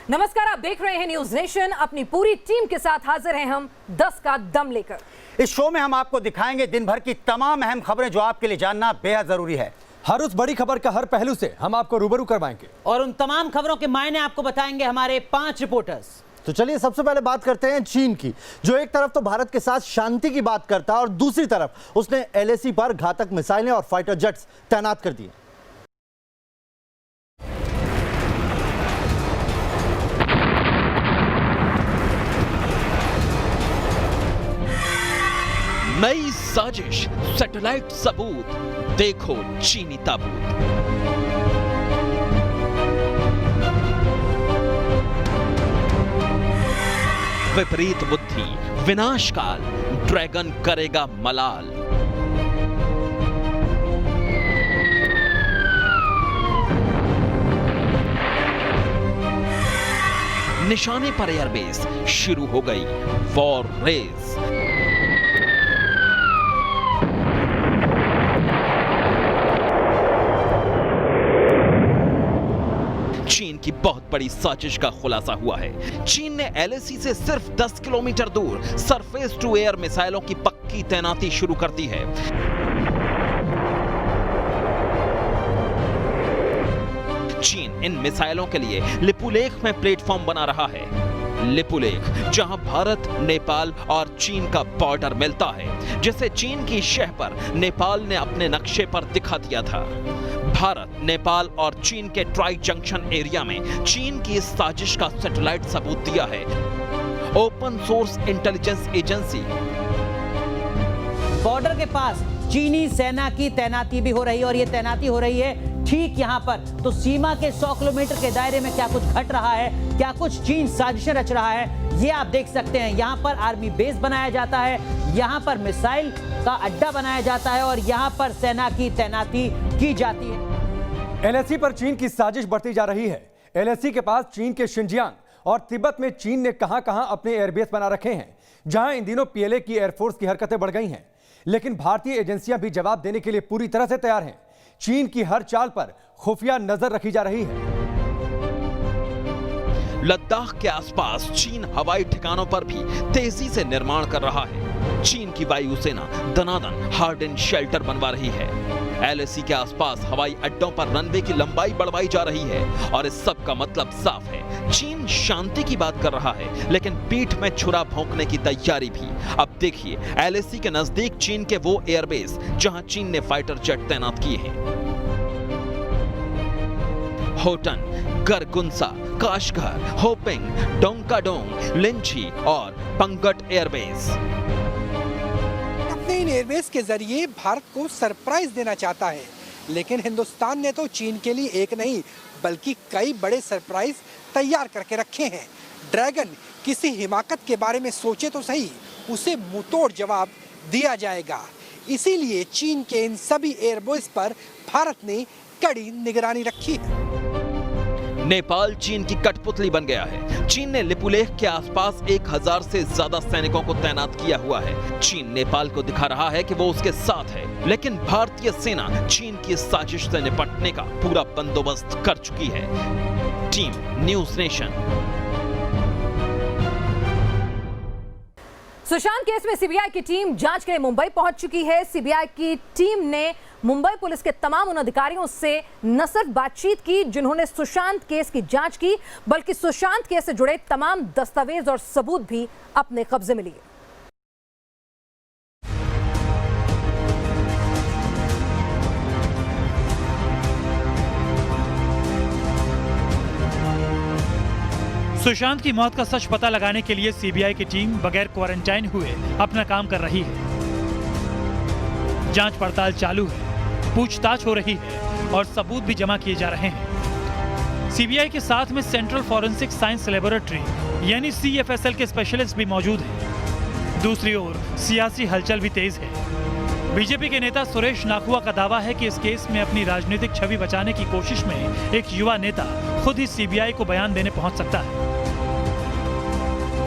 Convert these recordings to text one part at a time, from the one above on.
नमस्कार, आप देख रहे हैं न्यूज नेशन। अपनी पूरी टीम के साथ हाजिर हैं हम 10 का दम लेकर। इस शो में हम आपको दिखाएंगे दिन भर की तमाम अहम खबरें जो आपके लिए जानना बेहद जरूरी है। हर उस बड़ी खबर का हर पहलू से हम आपको रूबरू करवाएंगे और उन तमाम खबरों के मायने आपको बताएंगे हमारे 5 रिपोर्टर्स। तो चलिए सबसे पहले बात करते हैं चीन की, जो एक तरफ तो भारत के साथ शांति की बात करता है और दूसरी तरफ उसने LAC पर घातक मिसाइलें और फाइटर जेट्स तैनात कर दिए। नई साजिश, सैटेलाइट सबूत, देखो चीनी ताबूत। विपरीत बुद्धि, विनाशकाल, ड्रैगन करेगा मलाल। निशाने पर एयरबेस, शुरू हो गई वॉर रेस। चीन की बहुत बड़ी साजिश का खुलासा हुआ है। चीन ने LAC से सिर्फ 10 किलोमीटर दूर सरफेस टू एयर मिसाइलों की पक्की तैनाती शुरू कर दी है। चीन इन मिसाइलों के लिए लिपुलेख में प्लेटफॉर्म बना रहा है। लिपुलेख, जहां भारत, नेपाल और चीन का बॉर्डर मिलता है, जिसे चीन की शह पर नेपाल ने अपने नक्शे पर दिखा दिया था। भारत, नेपाल और चीन के ट्राई जंक्शन एरिया में चीन की इस साजिश का सैटेलाइट सबूत दिया है open source intelligence agency. Border के पास चीनी सेना की तैनाती भी हो रही है और ये तैनाती हो रही है ठीक यहाँ पर। तो सीमा के 100 किलोमीटर के दायरे में क्या कुछ घट रहा है, क्या कुछ चीन साजिशें रच रहा है, ये आप देख सकते हैं। यहाँ पर आर्मी बेस बनाया जाता है, यहाँ पर मिसाइल का अड्डा बनाया जाता है और यहाँ पर सेना की तैनाती की जाती है। LAC पर चीन की साजिश बढ़ती जा रही है। LAC के पास चीन के शिनजियांग और तिब्बत में चीन ने कहां-कहां अपने एयरबेस बना रखे हैं, जहां इन दिनों PLA की एयरफोर्स की हरकतें बढ़ गई हैं। लेकिन भारतीय एजेंसियां भी जवाब देने के लिए पूरी तरह से तैयार हैं। चीन की हर चाल पर खुफिया नजर रखी जा रही है। लद्दाख के आसपास चीन हवाई ठिकानों पर भी तेजी से निर्माण कर रहा है। चीन की वायुसेना दनादन हार्डन शेल्टर बनवा रही है। LAC के आसपास हवाई अड्डों पर रनवे की लंबाई बढ़वाई जा रही है और इस सब का मतलब साफ है, चीन शांति की बात कर रहा है, लेकिन पीठ में छुरा भोंकने की तैयारी भी। अब देखिए LAC के नजदीक चीन के वो एयरबेस जहां चीन ने फाइटर जेट तैनात किए हैं। होटन, गरगुंसा, काशघर, होपिंग, डोंकाडोंग, लिंची और पंगट एयरबेस। अपने इन एयरबेस के जरिए भारत को सरप्राइज देना चाहता है, लेकिन हिंदुस्तान ने तो चीन के लिए एक नहीं बल्कि कई बड़े सरप्राइज तैयार करके रखे हैं। ड्रैगन किसी हिमाकत के बारे में सोचे तो सही, उसे मुंहतोड़ जवाब दिया जाएगा। इसीलिए चीन के इन सभी एयरबेस पर भारत ने कड़ी निगरानी रखी है। नेपाल चीन की कठपुतली बन गया है। चीन ने लिपुलेख के आसपास 1000 से ज्यादा सैनिकों को तैनात किया हुआ है। चीन नेपाल को दिखा रहा है कि वो उसके साथ है, लेकिन भारतीय सेना चीन की साजिश से निपटने का पूरा बंदोबस्त कर चुकी है। Team news nation. Sushant case में CBI की टीम जांच के लिए मुंबई पहुंच चुकी है। CBI की टीम ने मुंबई पुलिस के तमाम उन अधिकारियों से न सिर्फ बातचीत की जिन्होंने सुशांत केस की जांच की, बल्कि सुशांत केस से जुड़े तमाम दस्तावेज और सबूत भी अपने कब्जे में लिए। सुशांत की मौत का सच पता लगाने के लिए CBI की टीम बगैर क्वारंटाइन हुए अपना काम कर रही है। जांच पड़ताल चालू है, पूछताछ हो रही है और सबूत भी जमा किए जा रहे हैं। CBI के साथ में सेंट्रल फॉरेंसिक साइंस लैबोरेटरी यानी CFSL के स्पेशलिस्ट भी मौजूद हैं। दूसरी ओर सियासी हलचल भी तेज है। बीजेपी के नेता सुरेश नाखुआ का दावा है कि इस केस में अपनी राजनीतिक छवि बचाने की कोशिश में एक युवा नेता खुद ही CBI को बयान देने पहुंच सकता है।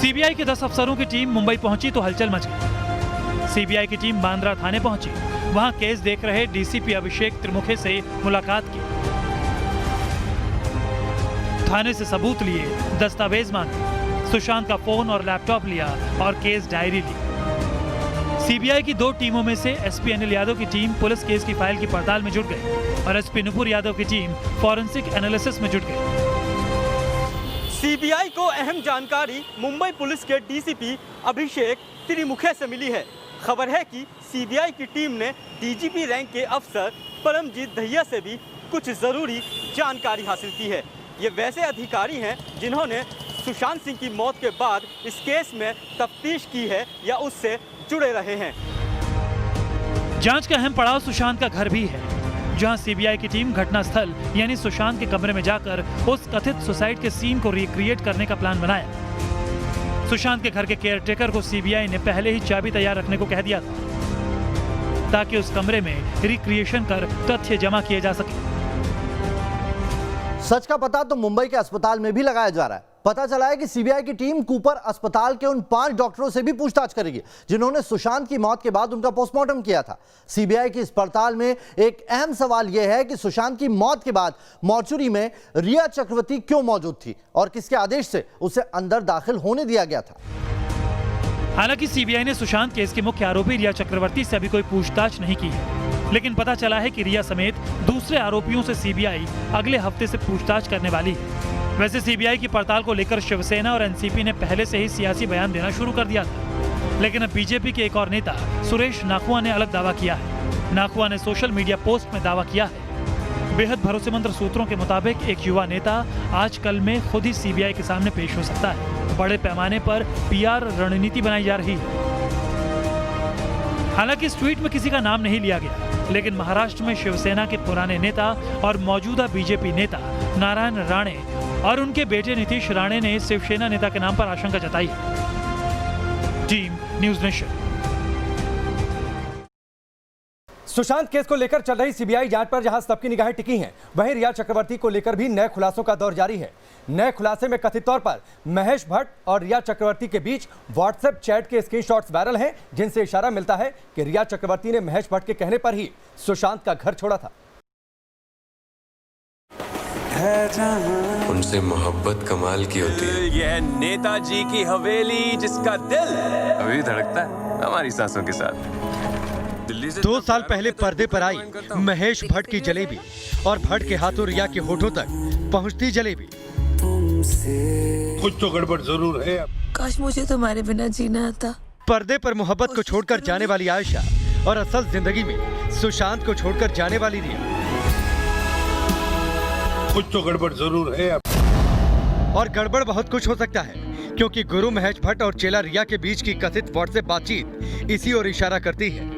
CBI के 10 अफसरों की टीम मुंबई पहुंची तो हलचल मच गई। CBI की टीम बांद्रा थाने पहुंची, वहां केस देख रहे DCP अभिषेक त्रिमुखे से मुलाकात की। थाने से सबूत लिए, दस्तावेज मांगे, सुशांत का फोन और लैपटॉप लिया और केस डायरी ली। सीबीआई की 2 टीमों में से एसपी अनिल यादव की टीम पुलिस केस की फाइल की पड़ताल में जुट गई और एसपी नुपुर यादव की टीम फॉरेंसिक एनालिसिस में जुट गई। सीबीआई को अहम जानकारी मुंबई पुलिस के डीसीपी अभिषेक त्रिमुखे से मिली है। खबर है कि सीबीआई की टीम ने डीजीपी रैंक के अफसर परमजीत दहिया से भी कुछ जरूरी जानकारी हासिल की है। ये वैसे अधिकारी हैं जिन्होंने सुशांत सिंह की मौत के बाद इस केस में तफ्तीश की है या उससे जुड़े रहे हैं। जांच का अहम पड़ाव सुशांत का घर भी है, जहां सीबीआई की टीम घटनास्थल यानी सुशांत के कमरे में जाकर उस कथित सुसाइड के सीन को रिक्रिएट करने का प्लान बनाया। सुशांत के घर के केयरटेकर को सीबीआई ने पहले ही चाबी तैयार रखने को कह दिया था ताकि उस कमरे में रिक्रिएशन कर तथ्य जमा किए जा सके। सच का पता तो मुंबई के अस्पताल में भी लगाया जा रहा है। पता चला है कि सीबीआई की टीम कूपर अस्पताल के उन 5 डॉक्टरों से भी पूछताछ करेगी जिन्होंने सुशांत की मौत के बाद उनका पोस्टमार्टम किया था। सीबीआई की इस पड़ताल में एक अहम सवाल यह है कि सुशांत की मौत के बाद मॉर्चुरी में रिया चक्रवर्ती क्यों मौजूद थी और किसके आदेश से उसे अंदर दाखिल होने दिया गया था। हालांकि सीबीआई ने सुशांत केस की मुख्य आरोपी रिया चक्रवर्ती से अभी कोई पूछताछ नहीं की है, लेकिन पता चला है कि रिया समेत दूसरे आरोपियों से सीबीआई अगले हफ्ते से पूछताछ करने वाली है। वैसे सीबीआई की पड़ताल को लेकर शिवसेना और एनसीपी ने पहले से ही सियासी बयान देना शुरू कर दिया था, लेकिन अब बीजेपी के एक और नेता सुरेश नाखुआ ने अलग दावा किया है। नाखुआ ने सोशल मीडिया पोस्ट में दावा किया है। बेहद भरोसेमंद सूत्रों के मुताबिक एक युवा नेता आजकल में खुद ही सीबीआई के सामने पेश हो सकता है। बड़े पैमाने पर पीआर रणनीति बनाई जा रही है। हालांकि इस ट्वीट में किसी का नाम नहीं लिया गया, लेकिन महाराष्ट्र में शिवसेना के पुराने नेता और मौजूदा बीजेपी नेता नारायण राणे और उनके बेटे नीतीश राणे ने शिवसेना नेता के नाम पर आशंका जताई है। Team news nation. Sushant case को लेकर चल रही सीबीआई जांच पर जहां सबकी निगाहें टिकी हैं, वहीं रिया चक्रवर्ती को लेकर भी नए खुलासों का दौर जारी है। नए खुलासे में कथित तौर पर महेश भट्ट और रिया चक्रवर्ती के बीच व्हाट्सएप चैट के स्क्रीनशॉट्स वायरल हैं, जिनसे इशारा मिलता है कि रिया चक्रवर्ती ने महेश भट्ट के कहने पर ही सुशांत का घर छोड़ा था। उनसे मोहब्बत कमाल की होती है। यह नेताजी की हवेली जिसका दिल अभी धड़कता है हमारी सांसों के साथ। 2 साल पहले पर्दे पर आई महेश भट्ट की जलेबी और भट्ट के हाथों रिया के होठों तक पहुंचती जलेबी। कुछ तो गड़बड़ जरूर है। काश मुझे तुम्हारे बिना जीना आता। पर्दे पर मोहब्बत को छोड़कर जाने वाली आयशा और असल जिंदगी में सुशांत को छोड़कर जाने वाली रिया। कुछ तो गड़बड़ जरूर है। और गड़बड़ बहुत कुछ हो सकता है, क्योंकि गुरु महेश भट्ट और चेला रिया के बीच की कथित व्हाट्सएप बातचीत इसी ओर इशारा करती है।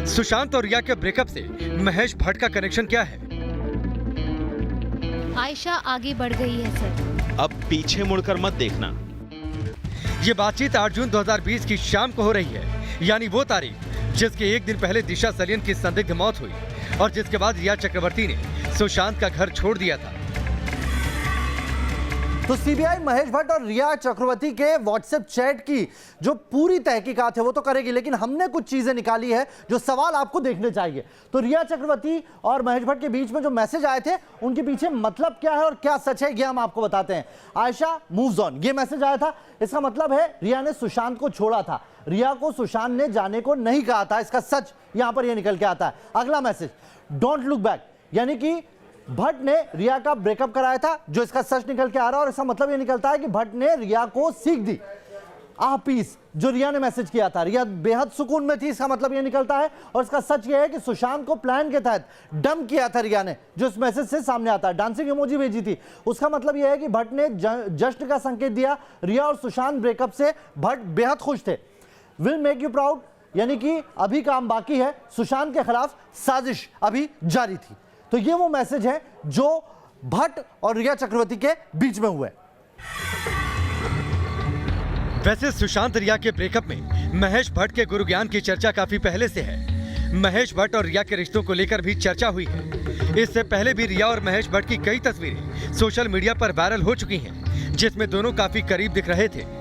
सुशांत और रिया के ब्रेकअप से महेश भट्ट का कनेक्शन क्या है? आयशा आगे बढ़ गई है सर। अब पीछे मुड़कर मत देखना। ये बातचीत 8 जून 2020 की शाम को हो रही है, यानी वो तारीख जिसके एक दिन पहले दिशा सलियन की संदिग्ध मौत हुई और जिसके बाद रिया चक्रवर्ती ने सुशांत का घर छोड़ दिया था। तो सीबीआई महेश भट्ट और रिया चक्रवर्ती के व्हाट्सएप चैट की जो पूरी तहकीकात है वो तो करेगी, लेकिन हमने कुछ चीजें निकाली है जो सवाल आपको देखने चाहिए। तो रिया चक्रवर्ती और महेश भट्ट के बीच में जो मैसेज आए थे उनके पीछे मतलब क्या है और क्या सच है, ये हम आपको बताते हैं। आयशा मूव्स ऑन, ये मैसेज आया था। इसका मतलब है रिया ने सुशांत को छोड़ा था। रिया को सुशांत ने जाने को नहीं कहा था, इसका सच यहां पर यह निकल के आता है। अगला मैसेज, डोंट लुक बैक, यानी कि भट्ट ने रिया का ब्रेकअप कराया था, जो इसका सच निकल के आ रहा है। और इसका मतलब यह निकलता है कि भट्ट ने रिया को सीख दी। पीस जो रिया ने मैसेज किया था, रिया बेहद सुकून में थी, इसका मतलब यह निकलता है। और इसका सच यह है कि सुशांत को प्लान के तहत डंप किया था रिया ने, जो इस मैसेज से सामने आता है। डांसिंग इमोजी भेजी थी, उसका मतलब यह है कि भट्ट ने जश्न का संकेत दिया। रिया और सुशांत ब्रेकअप से भट्ट बेहद खुश थे। विल मेक यू प्राउड, यानी कि अभी काम बाकी है। सुशांत के खिलाफ साजिश अभी जारी थी। तो ये वो मैसेज है जो भट्ट और रिया चक्रवर्ती के बीच में हुए। वैसे सुशांत रिया के ब्रेकअप में महेश भट्ट के गुरु ज्ञान की चर्चा काफी पहले से है। महेश भट्ट और रिया के रिश्तों को लेकर भी चर्चा हुई है। इससे पहले भी रिया और महेश भट्ट की कई तस्वीरें सोशल मीडिया पर वायरल हो चुकी हैं, जिसमें दोनों काफी करीब दिख रहे थे।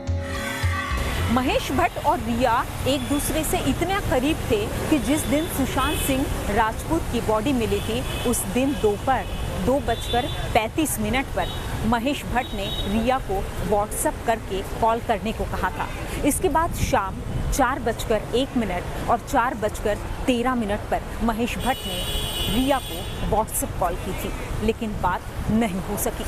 महेश भट्ट और रिया एक दूसरे से इतना करीब थे कि जिस दिन सुशांत सिंह राजपूत की बॉडी मिली थी, उस दिन दोपहर 2:35 पर महेश भट्ट ने रिया को व्हाट्सएप करके कॉल करने को कहा था। इसके बाद शाम 4:01 और 4:13 पर महेश भट्ट ने रिया को व्हाट्सएप कॉल की थी, लेकिन बात नहीं हो सकी।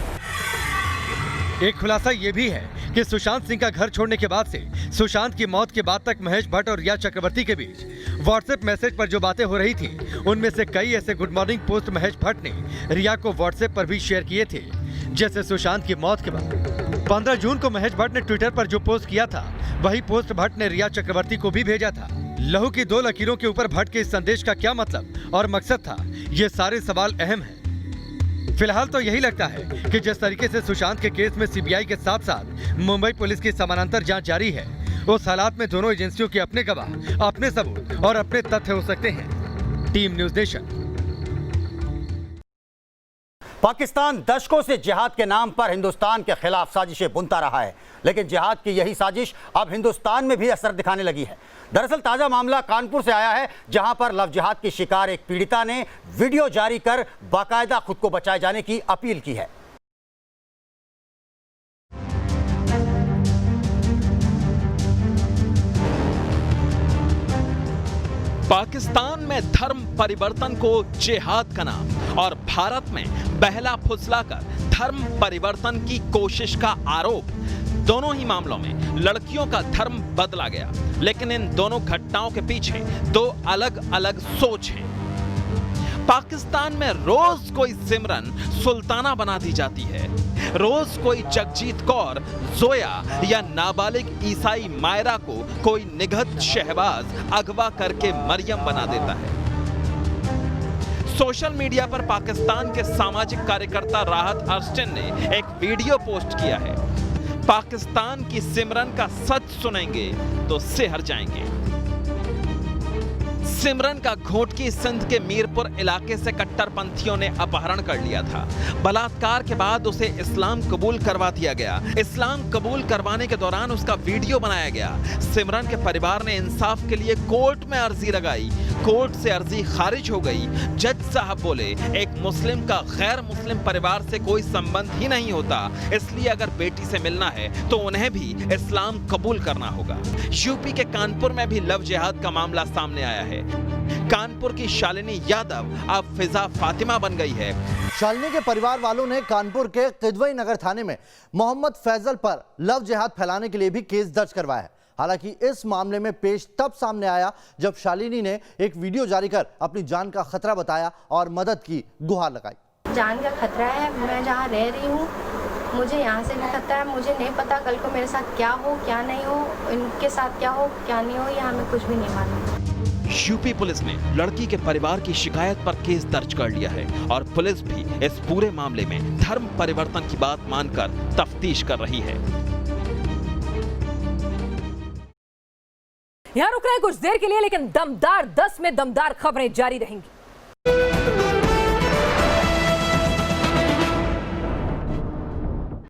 एक खुलासा ये भी है कि सुशांत सिंह का घर छोड़ने के बाद से सुशांत की मौत के बाद तक महेश भट्ट और रिया चक्रवर्ती के बीच व्हाट्सएप मैसेज पर जो बातें हो रही थी, उनमें से कई ऐसे good morning post Mahesh Bhatt ने रिया को व्हाट्सएप पर भी शेयर किए थे। जैसे सुशांत की मौत के बाद 15 जून को महेश भट्ट ने ट्विटर पर जो पोस्ट किया था, वही पोस्ट भट्ट ने रिया चक्रवर्ती को भी भेजा था। लहू की 2 लकीरों के ऊपर भट्ट के इस संदेश का क्या मतलब और मकसद था, ये सारे सवाल अहम हैं। फिलहाल तो यही लगता है कि जिस तरीके से सुशांत के केस में सीबीआई के साथ साथ मुंबई पुलिस की समानांतर जांच जारी है, उस हालात में दोनों एजेंसियों के अपने गवाह, अपने सबूत और अपने तथ्य हो सकते हैं। Team news nation. पाकिस्तान दशकों से जिहाद के नाम पर हिंदुस्तान के खिलाफ साजिशें बुनता रहा है, लेकिन जिहाद की यही साजिश अब हिंदुस्तान में भी असर दिखाने लगी है। दरअसल ताजा मामला कानपुर से आया है, जहां पर लव जिहाद की शिकार एक पीड़िता ने वीडियो जारी कर बाकायदा खुद को बचाए जाने की अपील की है। पाकिस्तान में धर्म परिवर्तन को जिहाद का नाम और भारत में बहला फुसलाकर धर्म परिवर्तन की कोशिश का आरोप। दोनों ही मामलों में लड़कियों का धर्म बदला गया, लेकिन इन दोनों घटनाओं के पीछे 2 अलग अलग सोच हैं। पाकिस्तान में रोज कोई सिमरन सुल्ताना बना दी जाती है, रोज कोई जगजीत कौर, जोया या नाबालिग ईसाई मायरा को कोई निगहत शहबाज अगवा करके मरियम बना देता है। सोशल मीडिया पर पाकिस्तान के सामाजिक कार्यकर्ता राहत अस्टिन ने एक वीडियो पोस्ट किया है। पाकिस्तान की सिमरन का सच सुनेंगे तो सिहर जाएंगे। सिमरन का घोटकी सिंध के मीरपुर इलाके से कट्टरपंथियों ने अपहरण कर लिया था। बलात्कार के बाद उसे इस्लाम कबूल करवा दिया गया। इस्लाम कबूल करवाने के दौरान उसका वीडियो बनाया गया। सिमरन के परिवार ने इंसाफ के लिए कोर्ट में अर्जी लगाई। कोर्ट से अर्जी खारिज हो गई। जज साहब बोले, एक मुस्लिम का गैर मुस्लिम परिवार से कोई संबंध ही नहीं होता, इसलिए अगर बेटी से मिलना है तो उन्हें भी इस्लाम कबूल करना होगा। यूपी के कानपुर में भी लव जिहाद का मामला सामने आया है। कानपुर की शालिनी यादव अब फिजा फातिमा बन गई है। शालिनी के परिवार वालों ने कानपुर के किदवई नगर थाने में मोहम्मद फैजल पर लव जिहाद फैलाने के लिए भी केस दर्ज करवाया है। हालांकि इस मामले में पेश तब सामने आया जब शालिनी ने एक वीडियो जारी कर अपनी जान का खतरा बताया और मदद की गुहार लगाई। जान का खतरा है, मैं जहाँ रह रही हूँ मुझे यहाँ से भी खतरा है। मुझे नहीं पता कल को मेरे साथ क्या हो क्या नहीं हो, इनके साथ क्या हो क्या नहीं हो, ये हमें कुछ भी नहीं मालूम। यूपी पुलिस ने लड़की के परिवार की शिकायत पर केस दर्ज कर लिया है और पुलिस भी इस पूरे मामले में धर्म परिवर्तन की बात मानकर तफ्तीश कर रही है। यहाँ रुक रहे हैं कुछ देर के लिए, लेकिन दमदार 10 में दमदार खबरें जारी रहेंगी।